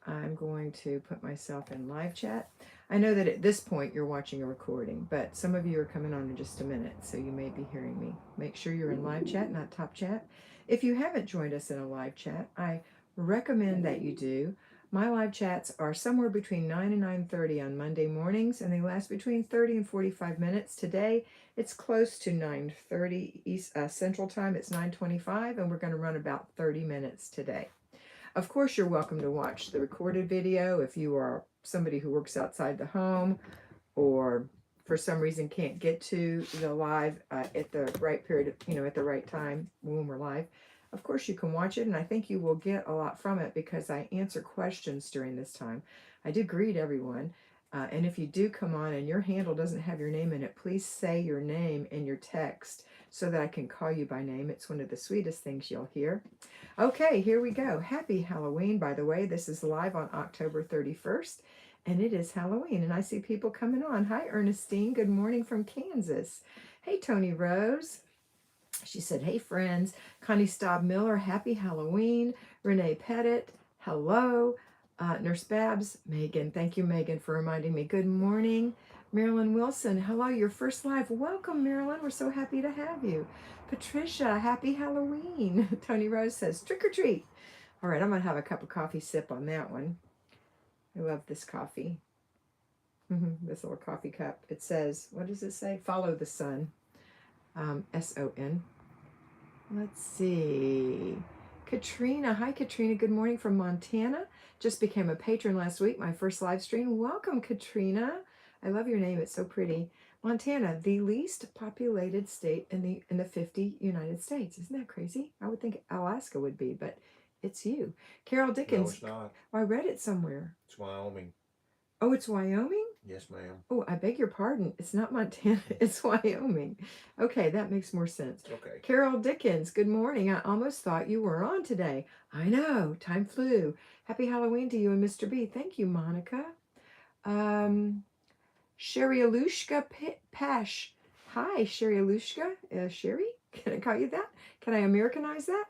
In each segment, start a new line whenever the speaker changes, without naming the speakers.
I'm going to put myself in live chat. I know that at this point you're watching a recording, but some of you are coming on in just a minute, so you may be hearing me. Make sure you're in live chat, not top chat. If you haven't joined us in a live chat, I recommend that you do. My live chats are somewhere between 9 and 9:30 on Monday mornings, and they last between 30 and 45 minutes. Today, it's close to 9:30 East Central Time. It's 9:25, and we're going to run about 30 minutes today. Of course, you're welcome to watch the recorded video if you are somebody who works outside the home or for some reason can't get to the live at the right period, at the right time when we're live. Of course, you can watch it, and I think you will get a lot from it because I answer questions during this time. I do greet everyone. And if you do come on and your handle doesn't have your name in it, please say your name in your text so that I can call you by name. It's one of the sweetest things you'll hear. Okay, here we go. Happy Halloween, by the way. This is live on October 31st, and it is Halloween, and I see people coming on. Hi, Ernestine. Good morning from Kansas. Hey, Tony Rose. She said, hey, friends. Connie Staub Miller, happy Halloween. Renee Pettit, hello. Nurse Babs, Megan. Thank you, Megan, for reminding me. Good morning. Marilyn Wilson, hello, your first live. Welcome, Marilyn. We're so happy to have you. Patricia, happy Halloween. Tony Rose says, trick or treat. All right, I'm going to have a cup of coffee sip on that one. I love this coffee. This little coffee cup. It says, what does it say? Follow the sun. S-O-N. Let's see. Katrina. Hi, Katrina. Good morning from Montana. Just became a patron last week. My first live stream. Welcome, Katrina. I love your name. It's so pretty. Montana, the least populated state in the 50 United States. Isn't that crazy? I would think Alaska would be, but it's you. Carol Dickens.
No, it's not.
I read it somewhere.
It's Wyoming.
Oh, it's Wyoming?
Yes, ma'am.
Oh, I beg your pardon. It's not Montana. It's Wyoming. Okay, that makes more sense.
Okay.
Carol Dickens, good morning. I almost thought you were on today. I know. Time flew. Happy Halloween to you and Mr. B. Thank you, Monica. Sherry Alushka Pash. Hi, Sherry Alushka. Sherry? Can I call you that? Can I Americanize that?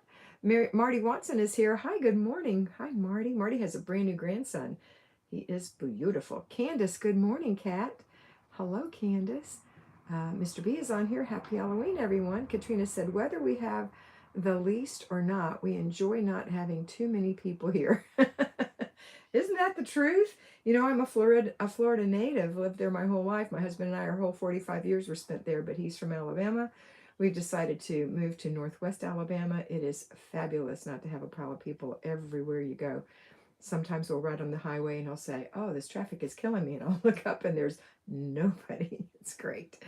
Marty Watson is here. Hi, good morning. Hi, Marty. Marty has a brand new grandson. He is beautiful. Candace, good morning, Kat. Hello, Candace. Mr. B is on here. Happy Halloween, everyone. Katrina said, whether we have the least or not, we enjoy not having too many people here. Isn't that the truth? You know, I'm a Florida native, lived there my whole life. My husband and I, our whole 45 years were spent there, but he's from Alabama. We've decided to move to Northwest Alabama. It is fabulous not to have a pile of people everywhere you go. Sometimes we'll ride on the highway and I'll say, oh, this traffic is killing me. And I'll look up and there's nobody. It's great.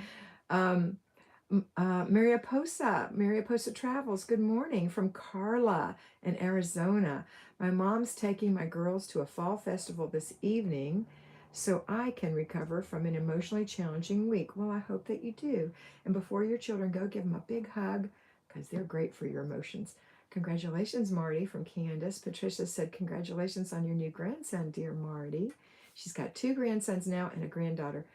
Mariposa Travels, good morning from Carla in Arizona. My mom's taking my girls to a fall festival this evening so I can recover from an emotionally challenging week. Well, I hope that you do. And before your children go, give them a big hug because they're great for your emotions. Congratulations, Marty, from Candace. Patricia said, congratulations on your new grandson, dear Marty. She's got 2 grandsons now and a granddaughter.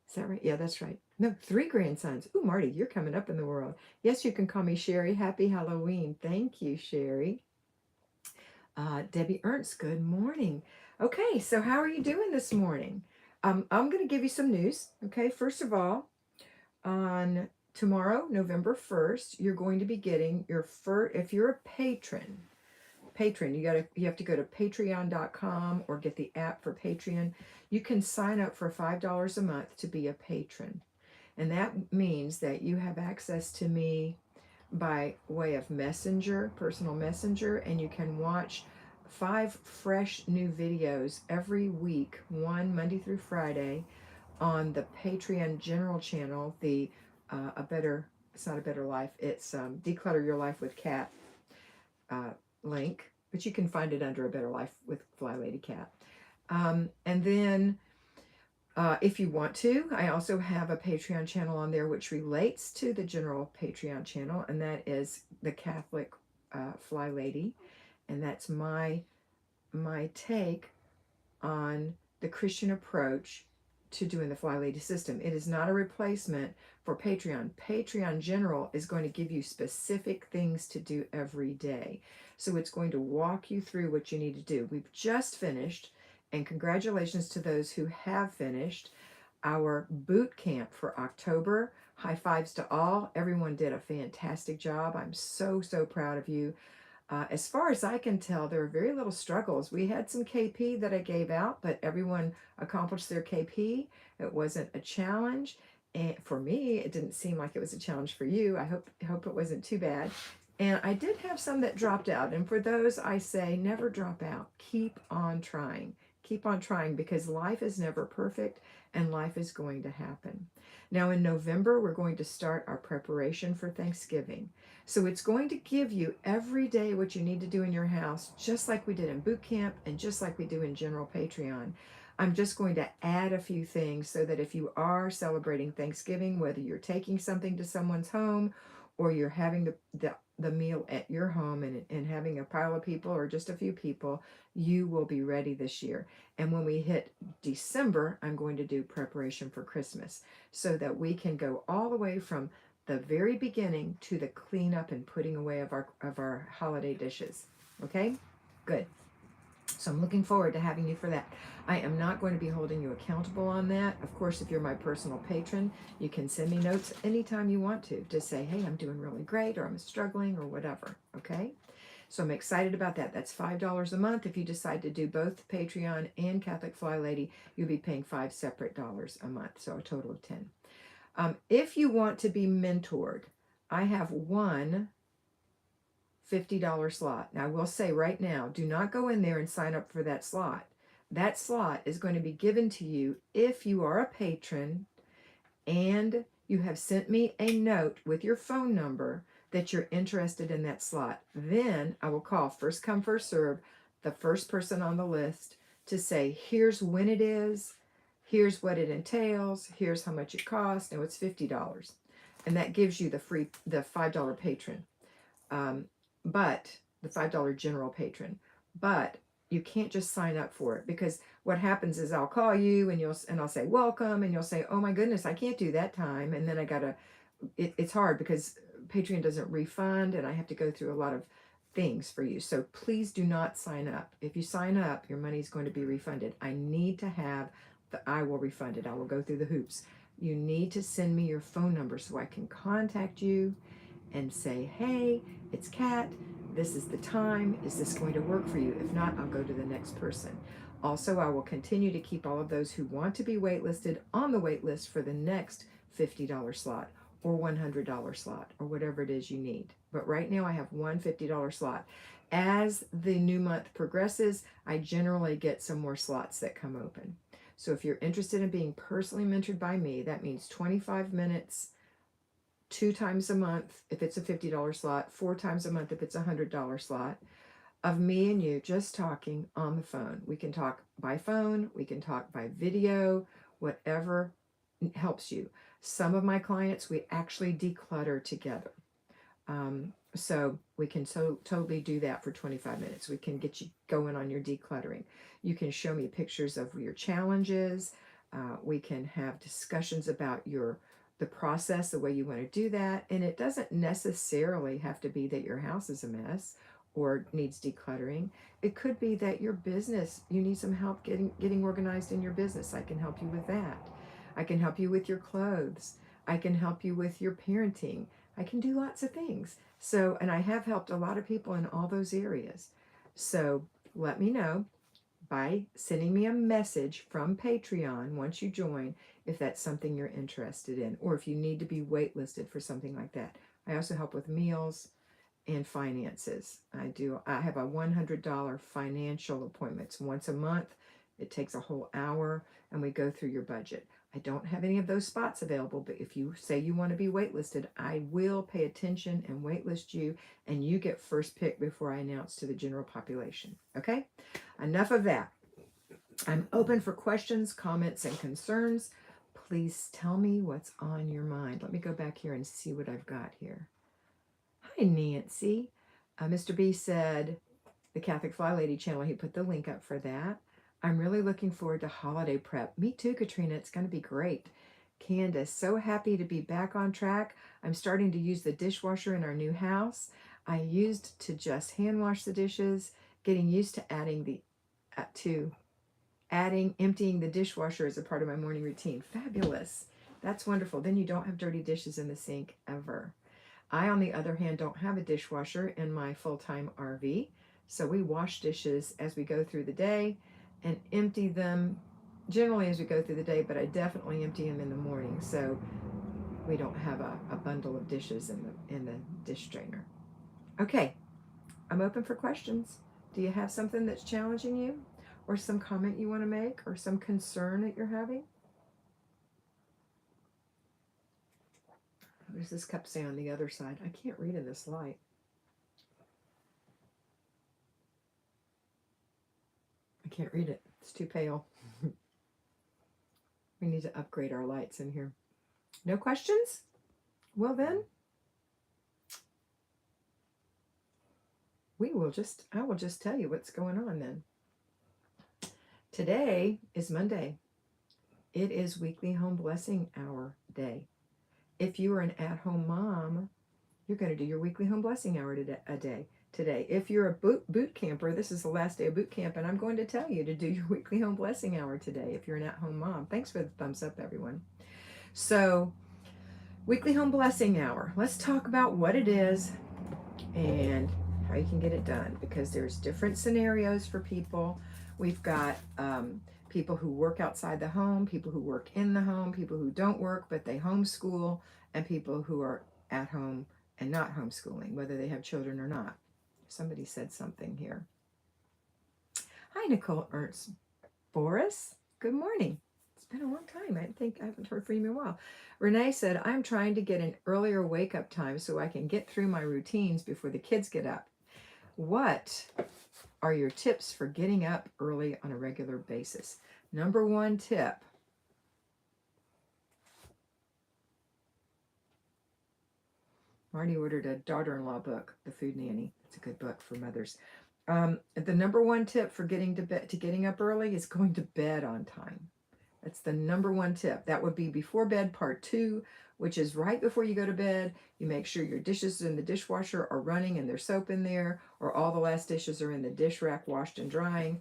Is that right? Yeah, that's right. No, 3 grandsons. Ooh, Marty, you're coming up in the world. Yes, you can call me Sherry. Happy Halloween. Thank you, Sherry. Debbie Ernst, good morning. Okay, so how are you doing this morning? I'm going to give you some news. Okay, first of all, on tomorrow, November 1st, you're going to be getting your first, if you're a patron, you have to go to patreon.com or get the app for Patreon. You can sign up for $5 a month to be a patron. And that means that you have access to me by way of messenger, personal messenger, and you can watch 5 fresh new videos every week, one Monday through Friday, on the Patreon general channel, the it's not a better life, it's Declutter Your Life with Kat link, but you can find it under A Better Life with Flylady Kat. And then if you want to, I also have a Patreon channel on there which relates to the general Patreon channel, and that is the Catholic Flylady, and that's my take on the Christian approach to doing the Flylady system. It is not a replacement for Patreon. Patreon General is going to give you specific things to do every day. So it's going to walk you through what you need to do. We've just finished, and congratulations to those who have finished our boot camp for October. High fives to all. Everyone did a fantastic job. I'm so, so proud of you. As far as I can tell, there were very little struggles. We had some KP that I gave out, but everyone accomplished their KP. It wasn't a challenge. And for me, it didn't seem like it was a challenge for you. I hope it wasn't too bad. And I did have some that dropped out. And for those, I say never drop out. Keep on trying. Keep on trying, because life is never perfect and life is going to happen. Now in November, we're going to start our preparation for Thanksgiving. So it's going to give you every day what you need to do in your house, just like we did in boot camp and just like we do in general Patreon. I'm just going to add a few things so that if you are celebrating Thanksgiving, whether you're taking something to someone's home or you're having the meal at your home and having a pile of people or just a few people, you will be ready this year. And when we hit December, I'm going to do preparation for Christmas so that we can go all the way from the very beginning to the cleanup and putting away of our holiday dishes. Okay? Good. So I'm looking forward to having you for that. I am not going to be holding you accountable on that. Of course, if you're my personal patron, you can send me notes anytime you want to say, hey, I'm doing really great, or I'm struggling, or whatever. Okay? So I'm excited about that. That's $5 a month. If you decide to do both Patreon and Catholic Fly Lady, you'll be paying $5 separate a month, so a total of 10. If you want to be mentored, I have one $50 slot. Now, I will say right now, do not go in there and sign up for that slot. That slot is going to be given to you if you are a patron and you have sent me a note with your phone number that you're interested in that slot. Then I will call, first come, first serve, the first person on the list to say, here's when it is, here's what it entails, here's how much it costs. Now it's $50. And that gives you the $5 patron. But the $5 general patron. But you can't just sign up for it, because what happens is I'll call you and I'll say welcome, and you'll say, oh my goodness, I can't do that time, and then it's hard because Patreon doesn't refund and I have to go through a lot of things for you. So please do not sign up. If you sign up, your money is going to be refunded. I need to have I will refund it. I will go through the hoops. You need to send me your phone number so I can contact you and say, hey, it's Kat. This is the time. Is this going to work for you? If not, I'll go to the next person. Also, I will continue to keep all of those who want to be waitlisted on the wait list for the next $50 slot or $100 slot or whatever it is you need. But right now I have one $50 slot. As the new month progresses, I generally get some more slots that come open. So if you're interested in being personally mentored by me, that means 25 minutes 2 times a month if it's a $50 slot, 4 times a month if it's a $100 slot, of me and you just talking on the phone. We can talk by phone, we can talk by video, whatever helps you. Some of my clients, we actually declutter together. So we can totally do that for 25 minutes. We can get you going on your decluttering. You can show me pictures of your challenges. We can have discussions about the process, the way you want to do that. And it doesn't necessarily have to be that your house is a mess or needs decluttering. It could be that your business, you need some help getting organized in your business. I can help you with that. I can help you with your clothes. I can help you with your parenting. I can do lots of things. So, and I have helped a lot of people in all those areas. So let me know by sending me a message from Patreon once you join if that's something you're interested in, or if you need to be waitlisted for something like that. I also help with meals and finances. I have a $100 financial appointments once a month. It takes a whole hour and we go through your budget. I don't have any of those spots available, but if you say you want to be waitlisted, I will pay attention and waitlist you, and you get first pick before I announce to the general population. Okay? Enough of that. I'm open for questions, comments, and concerns. Please tell me what's on your mind. Let me go back here and see what I've got here. Hi, Nancy. Mr. B said the Catholic Fly Lady channel, he put the link up for that. I'm really looking forward to holiday prep. Me too, Katrina. It's going to be great. Candace, so happy to be back on track. I'm starting to use the dishwasher in our new house. I used to just hand wash the dishes, getting used to emptying the dishwasher as a part of my morning routine. Fabulous. That's wonderful. Then you don't have dirty dishes in the sink ever. I, on the other hand, don't have a dishwasher in my full-time RV. So we wash dishes as we go through the day and empty them generally as we go through the day, but I definitely empty them in the morning. So we don't have a bundle of dishes in the dish strainer. Okay, I'm open for questions. Do you have something that's challenging you, or some comment you want to make, or some concern that you're having? What does this cup say on the other side? I can't read in this light. I can't read it. It's too pale. We need to upgrade our lights in here. No questions? Well then, I will just tell you what's going on then. Today is Monday. It is Weekly Home Blessing Hour day. If you are an at-home mom, you're going to do your Weekly Home Blessing Hour today. If you're a boot camper, this is the last day of boot camp, and I'm going to tell you to do your Weekly Home Blessing Hour today if you're an at-home mom. Thanks for the thumbs up, everyone. So, Weekly Home Blessing Hour. Let's talk about what it is and how you can get it done, because there's different scenarios for people. We've got people who work outside the home, people who work in the home, people who don't work but they homeschool, and people who are at home and not homeschooling, whether they have children or not. Somebody said something here. Hi, Nicole Ernst. Boris, good morning. It's been a long time. I haven't heard from you in a while. Renee said, I'm trying to get an earlier wake up time so I can get through my routines before the kids get up. What are your tips for getting up early on a regular basis? Number one tip. Marty ordered a daughter-in-law book, The Food Nanny. It's a good book for mothers. The number one tip for getting up early is going to bed on time. That's the number one tip. That would be before bed part 2, which is right before you go to bed. You make sure your dishes in the dishwasher are running and there's soap in there, or all the last dishes are in the dish rack washed and drying.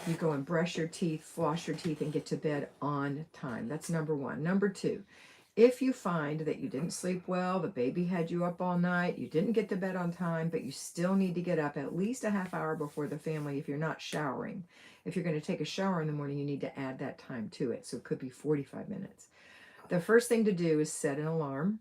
You go and brush your teeth, floss your teeth, and get to bed on time. That's number one. Number 2, if you find that you didn't sleep well, the baby had you up all night, you didn't get to bed on time, but you still need to get up at least a half hour before the family if you're not showering. If you're going to take a shower in the morning, you need to add that time to it. So it could be 45 minutes. The first thing to do is set an alarm.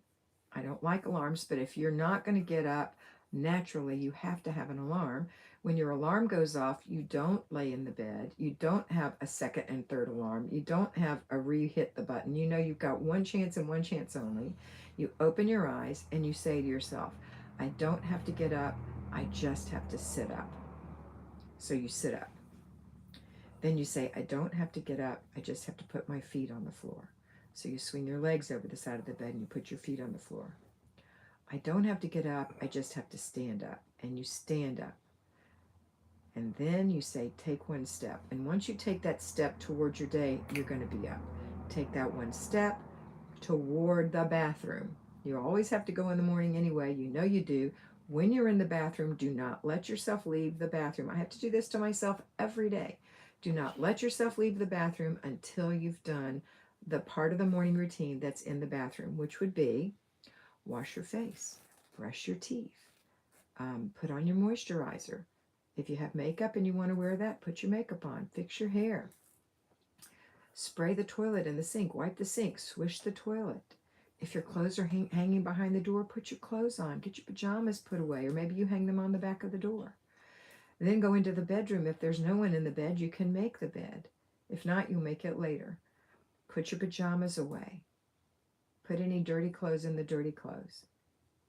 I don't like alarms, but if you're not going to get up naturally, you have to have an alarm. When your alarm goes off, you don't lay in the bed. You don't have a second and third alarm. You don't have a re-hit the button. You know you've got one chance and one chance only. You open your eyes and you say to yourself, I don't have to get up. I just have to sit up. So you sit up. Then you say, I don't have to get up. I just have to put my feet on the floor. So you swing your legs over the side of the bed and you put your feet on the floor. I don't have to get up. I just have to stand up. And you stand up. And then you say, take one step. And once you take that step toward your day, you're going to be up. Take that one step toward the bathroom. You always have to go in the morning anyway. You know you do. When you're in the bathroom, do not let yourself leave the bathroom. I have to do this to myself every day. Do not let yourself leave the bathroom until you've done the part of the morning routine that's in the bathroom, which would be wash your face, brush your teeth, put on your moisturizer. If you have makeup and you want to wear that, put your makeup on, fix your hair, spray the toilet and the sink, wipe the sink, swish the toilet. If your clothes are hanging behind the door, put your clothes on, get your pajamas put away, or maybe you hang them on the back of the door. Then go into the bedroom. If there's no one in the bed, you can make the bed. If not, you'll make it later. Put your pajamas away. Put any dirty clothes in the dirty clothes.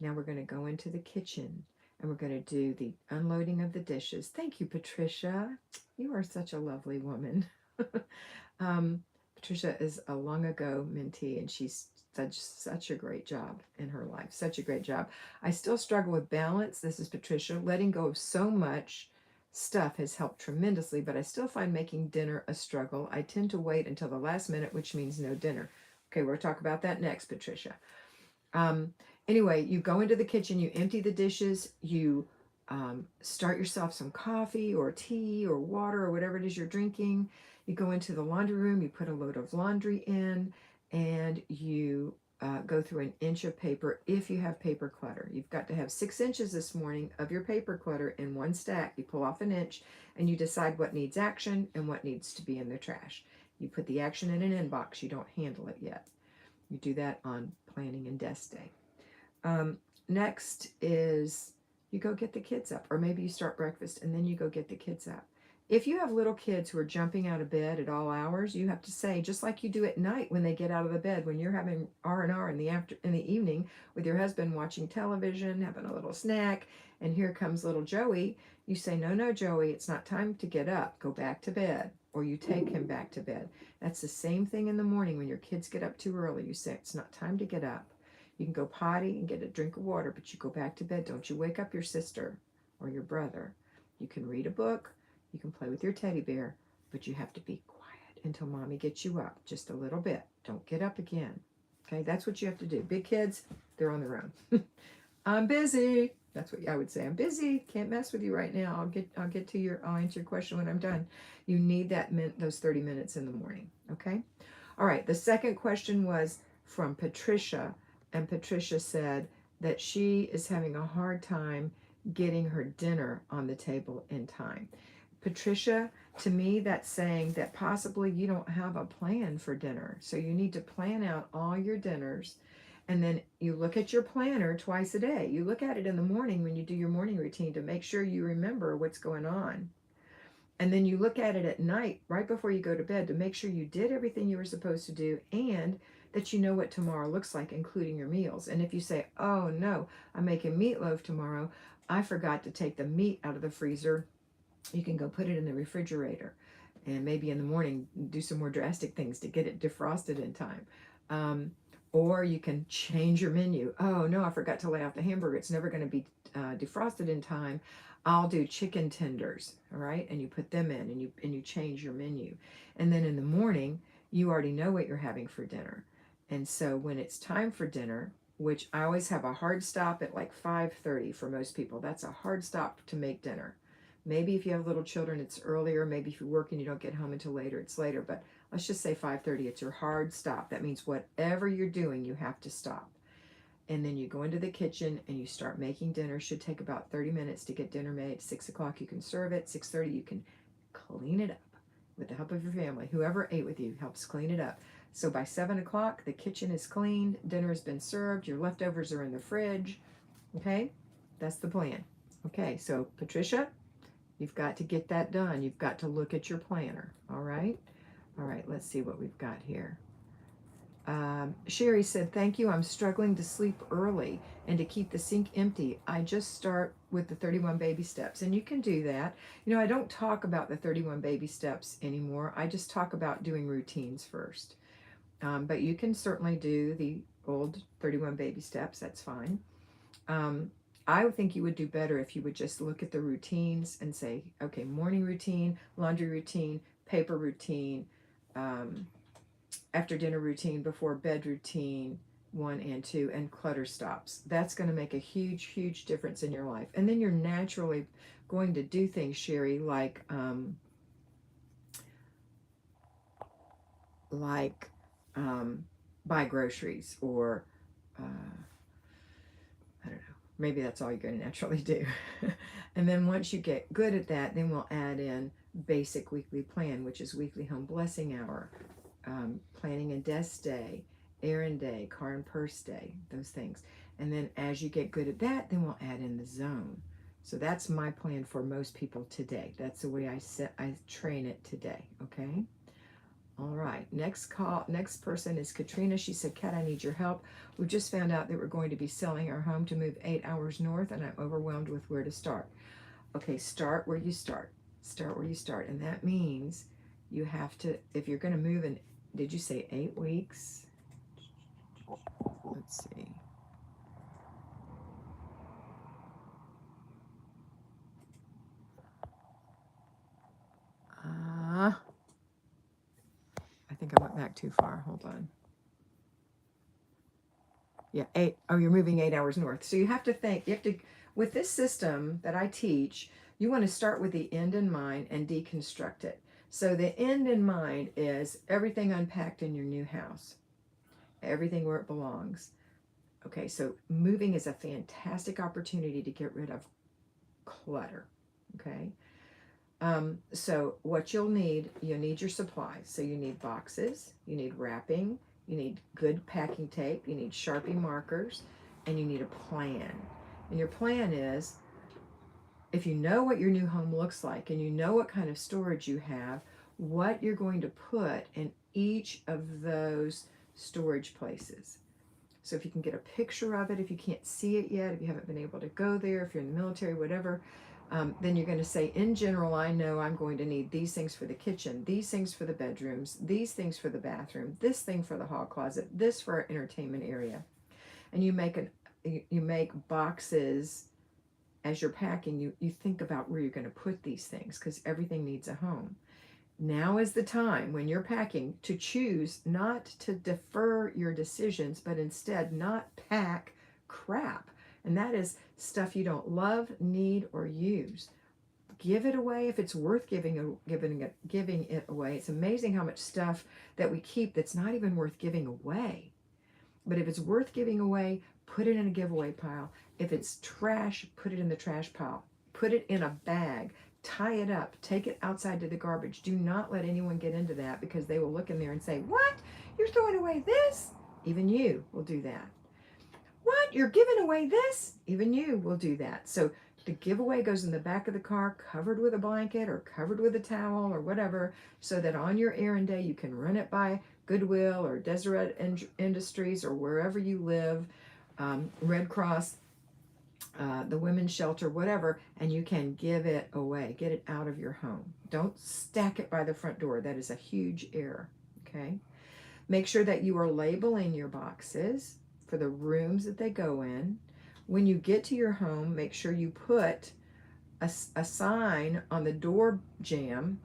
Now we're going to go into the kitchen and we're going to do the unloading of the dishes. Thank you, Patricia. You are such a lovely woman. Patricia is a long ago mentee, and she's such a great job in her life. Such a great job. I still struggle with balance. This is Patricia. Letting go of so much stuff has helped tremendously, but I still find making dinner a struggle. I tend to wait until the last minute, which means no dinner. Okay, we'll talk about that next, Patricia. Um, anyway, you go into the kitchen, you empty the dishes, you start yourself some coffee or tea or water or whatever it is you're drinking. You go into the laundry room, you put a load of laundry in, and you go through an inch of paper if you have paper clutter. You've got to have 6 inches this morning of your paper clutter in one stack. You pull off an inch and you decide what needs action and what needs to be in the trash. You put the action in an inbox. You don't handle it yet. You do that on planning and desk day. Next is you go get the kids up, or maybe you start breakfast and then you go get the kids up. If you have little kids who are jumping out of bed at all hours, you have to say, just like you do at night when they get out of the bed, when you're having R&R in the evening with your husband watching television, having a little snack, and here comes little Joey, you say, no, Joey, it's not time to get up. Go back to bed. Or you take him back to bed. That's the same thing in the morning when your kids get up too early. You say, it's not time to get up. You can go potty and get a drink of water, but you go back to bed. Don't you wake up your sister or your brother. You can read a book. You can play with your teddy bear, but you have to be quiet until mommy gets you up just a little bit. Don't get up again. Okay, that's what you have to do. Big kids, they're on their own. I'm busy. That's what I would say. I'm busy. Can't mess with you right now. I'll answer your question when I'm done. You need those 30 minutes in the morning. Okay. All right. The second question was from Patricia, and Patricia said that she is having a hard time getting her dinner on the table in time. Patricia, to me, that's saying that possibly you don't have a plan for dinner. So you need to plan out all your dinners. And then you look at your planner twice a day. You look at it in the morning when you do your morning routine to make sure you remember what's going on. And then you look at it at night, right before you go to bed, to make sure you did everything you were supposed to do and that you know what tomorrow looks like, including your meals. And if you say, oh no, I'm making meatloaf tomorrow, I forgot to take the meat out of the freezer, you can go put it in the refrigerator. And maybe in the morning, do some more drastic things to get it defrosted in time. Or you can change your menu. Oh no, I forgot to lay out the hamburger. It's never going to be defrosted in time. I'll do chicken tenders, all right? And you put them in, and you change your menu. And then in the morning, you already know what you're having for dinner. And so when it's time for dinner, which I always have a hard stop at like 5:30 for most people. That's a hard stop to make dinner. Maybe if you have little children, it's earlier. Maybe if you work and you don't get home until later, it's later. But let's just say 5:30. It's your hard stop. That means whatever you're doing, you have to stop. And then you go into the kitchen and you start making dinner. Should take about 30 minutes to get dinner made. 6 o'clock you can serve it. 6:30 you can clean it up with the help of your family. Whoever ate with you helps clean it up. So by 7 o'clock, the kitchen is cleaned. Dinner has been served. Your leftovers are in the fridge. Okay? That's the plan. Okay, so Patricia, you've got to get that done. You've got to look at your planner. All right? All right, let's see what we've got here. Sherry said, thank you. I'm struggling to sleep early and to keep the sink empty. I just start with the 31 baby steps. And you can do that. You know, I don't talk about the 31 baby steps anymore. I just talk about doing routines first. But you can certainly do the old 31 baby steps. That's fine. I would think you would do better if you would just look at the routines and say, okay, morning routine, laundry routine, paper routine, after dinner routine, before bed routine, 1 and 2, and clutter stops. That's going to make a huge, huge difference in your life. And then you're naturally going to do things, Sherry, like buy groceries, or I don't know, maybe that's all you're going to naturally do. And then once you get good at that, then we'll add in basic weekly plan, which is weekly home blessing hour, planning and desk day, errand day, car and purse day, those things. And then as you get good at that, then we'll add in the zone. So that's my plan for most people today. That's the way I train it today. Okay. All right. Next person is Katrina. She said, Kat, I need your help. We just found out that we're going to be selling our home to move 8 hours north, and I'm overwhelmed with where to start. Okay, start where you start. Start where you start. And that means you have to, if you're going to move in, did you say 8 weeks? Let's see. I think I went back too far. Hold on. Yeah, 8. Oh, you're moving 8 hours north. So you have to think, with this system that I teach, you want to start with the end in mind and deconstruct it. So the end in mind is everything unpacked in your new house, everything where it belongs. Okay, so moving is a fantastic opportunity to get rid of clutter. Okay. So what you'll need your supplies. So you need boxes, you need wrapping, you need good packing tape, you need Sharpie markers, and you need a plan. And your plan is, if you know what your new home looks like and you know what kind of storage you have, what you're going to put in each of those storage places. So if you can get a picture of it, if you can't see it yet, if you haven't been able to go there, if you're in the military, whatever, then you're going to say, in general, I know I'm going to need these things for the kitchen, these things for the bedrooms, these things for the bathroom, this thing for the hall closet, this for our entertainment area. And you make boxes as you're packing. You think about where you're going to put these things, because everything needs a home. Now is the time when you're packing to choose not to defer your decisions, but instead not pack crap. And that is stuff you don't love, need, or use. Give it away if it's worth giving it away. It's amazing how much stuff that we keep that's not even worth giving away. But if it's worth giving away, put it in a giveaway pile. If it's trash, put it in the trash pile. Put it in a bag. Tie it up. Take it outside to the garbage. Do not let anyone get into that, because they will look in there and say, "What? You're throwing away this?" Even you will do that. "What? You're giving away this?" Even you will do that. So the giveaway goes in the back of the car, covered with a blanket or covered with a towel or whatever, so that on your errand day you can run it by Goodwill or Deseret Industries or wherever you live, Red Cross, the women's shelter, whatever, and you can give it away. Get it out of your home. Don't stack it by the front door. That is a huge error. Okay. Make sure that you are labeling your boxes for the rooms that they go in. When you get to your home, make sure you put a sign on the door jamb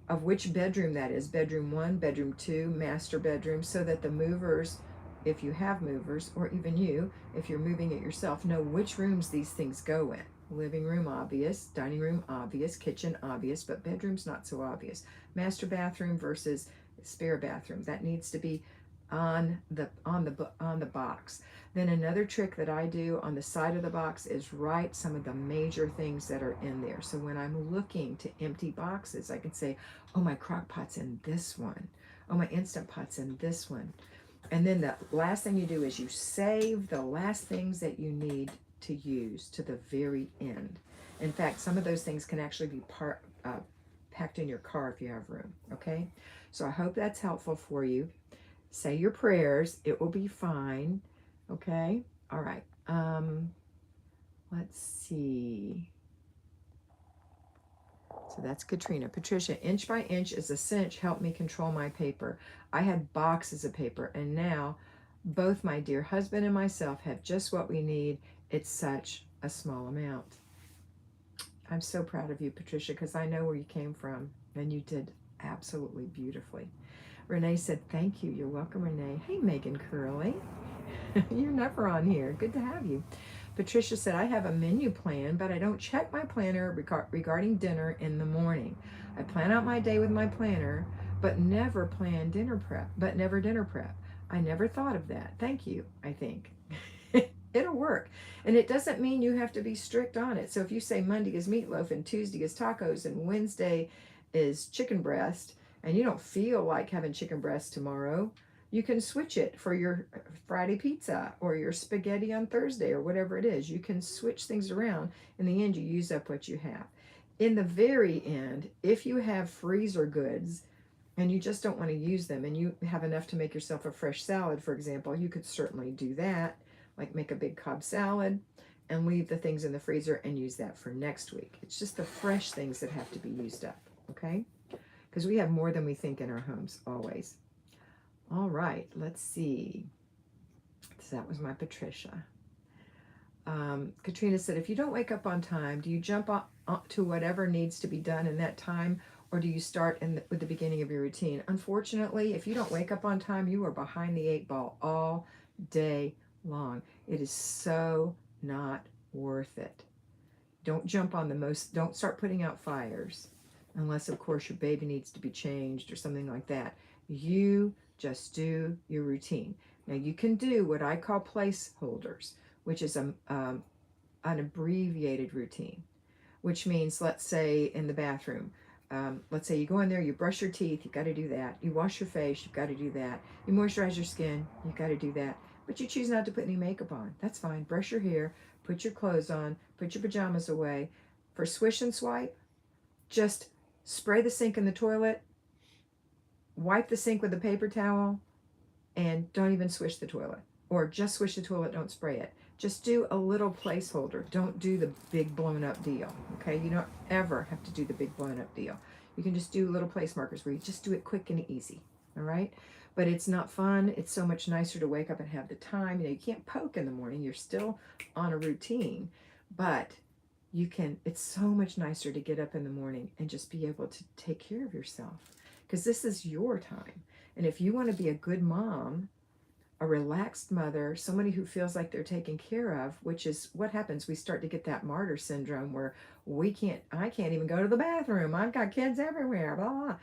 of which bedroom that is. Bedroom 1, bedroom 2, master bedroom, so that the movers, if you have movers, or even you, if you're moving it yourself, know which rooms these things go in. Living room, obvious. Dining room, obvious. Kitchen, obvious. But bedroom's not so obvious. Master bathroom versus spare bathroom. That needs to be on the box. Then another trick that I do on the side of the box is write some of the major things that are in there. So when I'm looking to empty boxes, I can say, "Oh, my crock pot's in this one. Oh, my Instant Pot's in this one." And then the last thing you do is you save the last things that you need to use to the very end. In fact, some of those things can actually be packed in your car if you have room. Okay? So I hope that's helpful for you. Say your prayers. It will be fine. Okay? All right. Let's see. So that's Katrina. Patricia, inch by inch is a cinch. Help me control my paper. I had boxes of paper, and now both my dear husband and myself have just what we need. It's such a small amount. I'm so proud of you, Patricia, because I know where you came from, and you did absolutely beautifully. Renee said, "Thank you." You're welcome, Renee. Hey, Megan Curley. You're never on here. Good to have you. Patricia said, "I have a menu plan, but I don't check my planner regarding dinner in the morning. I plan out my day with my planner, but never dinner prep. I never thought of that. Thank you, I think." It'll work. And it doesn't mean you have to be strict on it. So if you say Monday is meatloaf and Tuesday is tacos and Wednesday is chicken breast, and you don't feel like having chicken breast tomorrow, you can switch it for your Friday pizza or your spaghetti on Thursday or whatever it is. You can switch things around. In the end, you use up what you have. In the very end, if you have freezer goods and you just don't want to use them and you have enough to make yourself a fresh salad, for example, you could certainly do that, like make a big Cobb salad and leave the things in the freezer and use that for next week. It's just the fresh things that have to be used up, okay? Because we have more than we think in our homes, always. All right, let's see. So that was my Patricia. Katrina said, "If you don't wake up on time, do you jump to whatever needs to be done in that time, or do you start with the beginning of your routine? Unfortunately, if you don't wake up on time, you are behind the 8 ball all day long. It is so not worth it. Don't start putting out fires unless, of course, your baby needs to be changed or something like that. You just do your routine. Now, you can do what I call placeholders, which is an abbreviated routine, which means, let's say, in the bathroom, let's say you go in there, you brush your teeth, you've got to do that. You wash your face, you've got to do that. You moisturize your skin, you've got to do that. But you choose not to put any makeup on. That's fine. Brush your hair, put your clothes on, put your pajamas away. For swish and swipe, just spray the sink in the toilet, wipe the sink with a paper towel, and don't even swish the toilet. Or just swish the toilet, don't spray it. Just do a little placeholder. Don't do the big blown up deal. Okay, you don't ever have to do the big blown up deal. You can just do little place markers where you just do it quick and easy. All right, but it's not fun. It's so much nicer to wake up and have the time. You can't poke in the morning. You're still on a routine, but you can. It's so much nicer to get up in the morning and just be able to take care of yourself, because this is your time. And if you want to be a good mom, a relaxed mother, somebody who feels like they're taken care of, which is what happens. We start to get that martyr syndrome where I can't even go to the bathroom. I've got kids everywhere, blah, blah.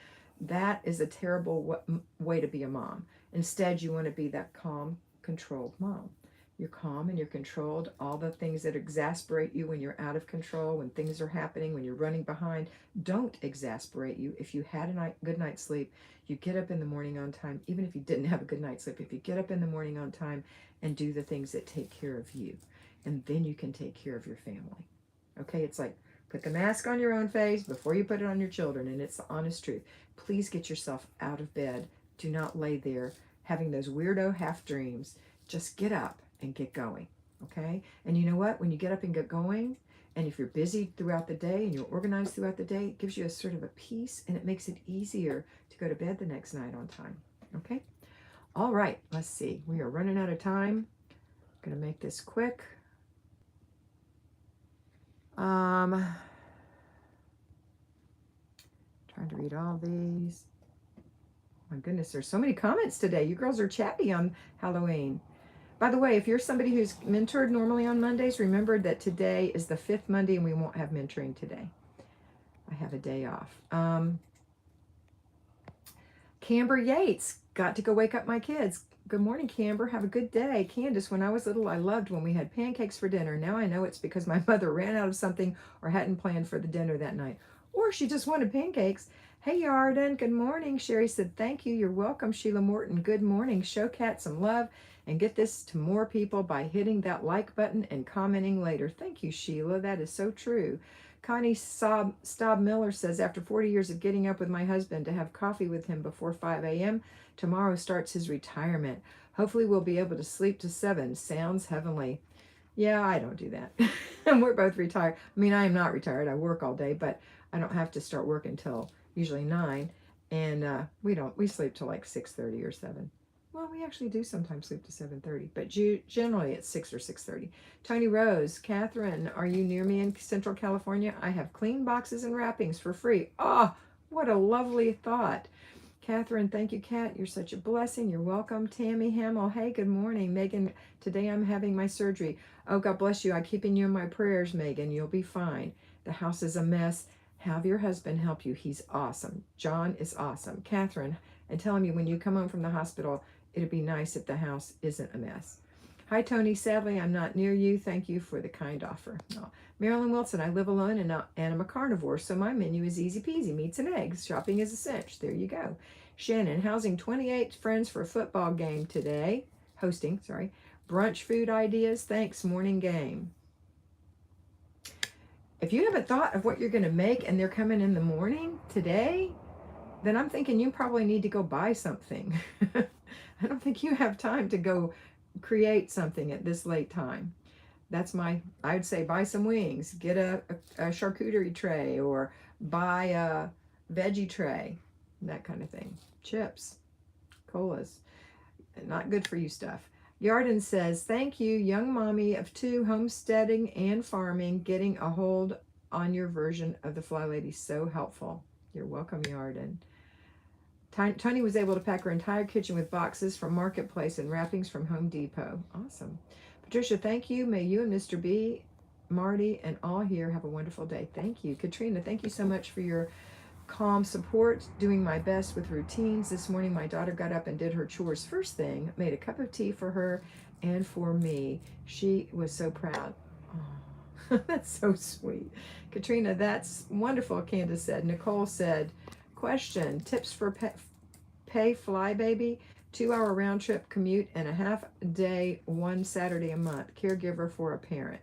That is a terrible way to be a mom. Instead, you want to be that calm, controlled mom. You're calm and you're controlled. All the things that exasperate you when you're out of control, when things are happening, when you're running behind, don't exasperate you. If you had a good night's sleep, you get up in the morning on time. Even if you didn't have a good night's sleep, if you get up in the morning on time and do the things that take care of you, and then you can take care of your family. Okay, it's like put the mask on your own face before you put it on your children, and it's the honest truth. Please get yourself out of bed. Do not lay there having those weirdo half dreams. Just get up and get going. Okay, and you know what? When you get up and get going, and if you're busy throughout the day and you're organized throughout the day, it gives you a sort of a peace, and it makes it easier to go to bed the next night on time. Okay? All right, let's see. We are running out of time. I'm going to make this quick. Trying to read all these. My goodness, there's so many comments today. You girls are chatty on Halloween. By the way, if you're somebody who's mentored normally on Mondays, remember that today is the 5th Monday and we won't have mentoring today. I have a day off. Camber Yates, got to go wake up my kids. Good morning, Camber. Have a good day. Candace, when I was little, I loved when we had pancakes for dinner. Now I know it's because my mother ran out of something or hadn't planned for the dinner that night. Or she just wanted pancakes. Hey, Yarden. Good morning. Sherry said, thank you. You're welcome. Sheila Morton, good morning. Show Kat some love and get this to more people by hitting that like button and commenting later. Thank you, Sheila. That is so true. Connie Staub Miller says, after 40 years of getting up with my husband to have coffee with him before 5 a.m., tomorrow starts his retirement. Hopefully we'll be able to sleep to 7. Sounds heavenly. Yeah, I don't do that. And we're both retired. I mean, I am not retired. I work all day, but I don't have to start work until usually 9. And we sleep till like 6:30 or 7. Well, we actually do sometimes sleep to 7:30, but generally it's 6 or 6:30. Tony Rose, Catherine, are you near me in Central California? I have clean boxes and wrappings for free. Oh, what a lovely thought. Catherine, thank you, Kat. You're such a blessing. You're welcome. Tammy Hamill, hey, good morning. Megan, today I'm having my surgery. Oh, God bless you. I'm keeping you in my prayers, Megan. You'll be fine. The house is a mess. Have your husband help you. He's awesome. John is awesome. Catherine, and tell me when you come home from the hospital, it'd be nice if the house isn't a mess. Hi, Tony. Sadly, I'm not near you. Thank you for the kind offer. Oh. Marilyn Wilson, I live alone and I'm a carnivore, so my menu is easy peasy. Meats and eggs. Shopping is a cinch. There you go. Shannon, housing 28 friends for a football game today. Hosting, sorry. Brunch food ideas. Thanks, morning game. If you haven't thought of what you're going to make and they're coming in the morning today, then I'm thinking you probably need to go buy something. I don't think you have time to go create something at this late time. I would say buy some wings, get a charcuterie tray, or buy a veggie tray, that kind of thing. Chips, colas, not good for you stuff. Yarden says, thank you, young mommy of 2, homesteading and farming, getting a hold on your version of the Fly Lady. So helpful. You're welcome, Yarden. Tony was able to pack her entire kitchen with boxes from Marketplace and wrappings from Home Depot. Awesome. Patricia, thank you. May you and Mr. B, Marty, and all here have a wonderful day. Thank you. Katrina, thank you so much for your calm support. Doing my best with routines. This morning, my daughter got up and did her chores first thing, made a cup of tea for her and for me. She was so proud. Oh, that's so sweet. Katrina, that's wonderful, Candace said. Nicole said, question, tips for pay Flybaby, 2-hour round trip commute and a half day, one Saturday a month, caregiver for a parent.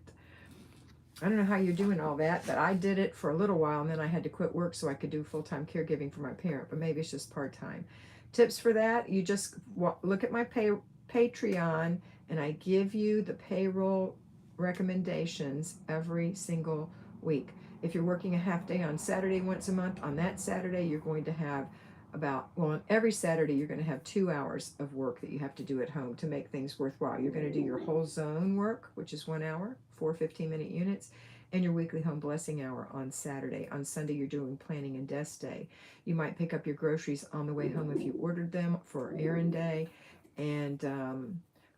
I don't know how you're doing all that, but I did it for a little while and then I had to quit work so I could do full-time caregiving for my parent, but maybe it's just part-time. Tips for that, you just look at my Patreon and I give you the payroll recommendations every single week. If you're working a half day on Saturday once a month, on that Saturday you're going to have on every Saturday you're going to have 2 hours of work that you have to do at home to make things worthwhile. You're going to do your whole zone work, which is 1 hour, 4 15-minute units, and your weekly home blessing hour on Saturday. On Sunday you're doing planning and desk day. You might pick up your groceries on the way home if you ordered them for errand day, and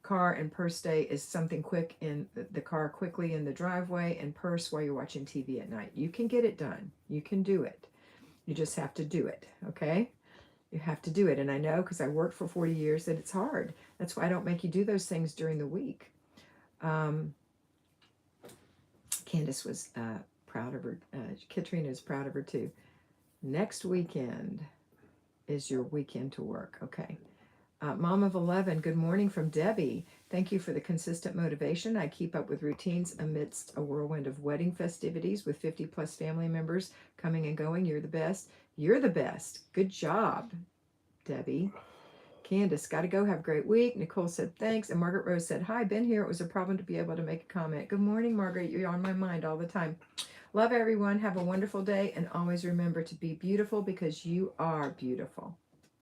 car and purse day is something quick in the car, quickly in the driveway, and purse while you're watching TV at night. You can get it done. You can do it. You just have to do it, okay? You have to do it. And I know because I worked for 40 years that it's hard. That's why I don't make you do those things during the week. Candace was proud of her. Katrina is proud of her too. Next weekend is your weekend to work, okay? Mom of 11, good morning from Debbie. Thank you for the consistent motivation. I keep up with routines amidst a whirlwind of wedding festivities with 50 plus family members coming and going. You're the best. You're the best. Good job, Debbie. Candace, got to go. Have a great week. Nicole said thanks. And Margaret Rose said, hi, been here. It was a problem to be able to make a comment. Good morning, Margaret. You're on my mind all the time. Love everyone. Have a wonderful day. And always remember to be beautiful because you are beautiful.